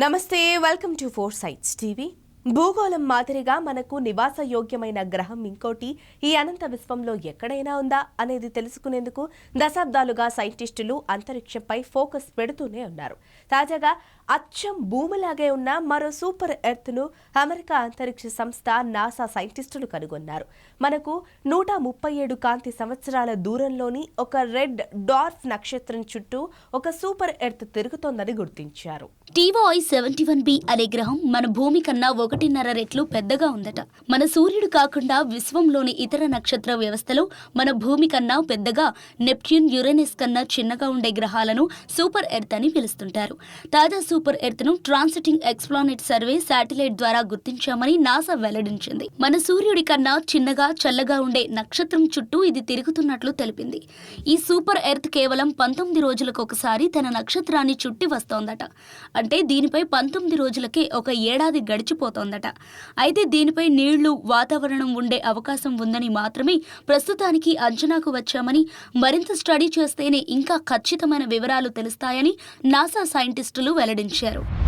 నమస్తే, welcome to four sites TV. భూగోళం మాదిరిగా మనకు నివాసయోగ్యమైన గ్రహం ఇంకోటి ఈ అనంత విశ్వంలో ఎక్కడైనా ఉందా అనేది తెలుసుకునేందుకు దశాబ్దాలుగా సైంటిస్టులు అంతరిక్షంపై ఫోకస్ పెడుతూనే ఉన్నారు. తాజాగా అచ్చం భూమిలాగే ఉన్న మరో సూపర్ ఎర్త్ను అమెరికా అంతరిక్ష సంస్థ నాసా సైంటిస్టులు కనుగొన్నారు. మనకు 137 కాంతి సంవత్సరాల దూరంలోని ఒక రెడ్ డార్ఫ్ నక్షత్రం చుట్టూ ఒక సూపర్ ఎర్త్ తిరుగుతోందని గుర్తించారు. టీవోఐ 71b అనే గ్రహం మన భూమి కన్నా 1.5 రెట్లు పెద్దగా ఉందట. మన సూర్యుడు కాకుండా విశ్వంలోని ఇతర నక్షత్ర వ్యవస్థలో మన భూమి కన్నా పెద్దగా నెప్ట్యూన్, యురేనస్ కన్నా చిన్నగా ఉండే గ్రహాలను సూపర్ ఎర్త్ అని పిలుస్తుంటారు. తాజా సూపర్ ఎర్త్ ను ట్రాన్సిటింగ్ ఎక్స్ప్లానెట్ సర్వే శాటిలైట్ ద్వారా గుర్తించామని నాసా వెల్లడించింది. మన సూర్యుడి కన్నా చిన్నగా, చల్లగా ఉండే నక్షత్రం చుట్టూ ఇది తిరుగుతున్నట్లు తెలిపింది. ఈ సూపర్ ఎర్త్ కేవలం 19 రోజులకు ఒకసారి తన నక్షత్రాన్ని చుట్టి వస్తోందట. అంటే దీనిపై 19 రోజులకే ఒక ఏడాది గడిచిపోతోందట. అయితే దీనిపై నీళ్లు, వాతావరణం ఉండే అవకాశం ఉందని మాత్రమే ప్రస్తుతానికి అంచనాకు వచ్చామని, మరింత స్టడీ చేస్తేనే ఇంకా ఖచ్చితమైన వివరాలు తెలుస్తాయని నాసా సైంటిస్టులు వెల్లడించారు.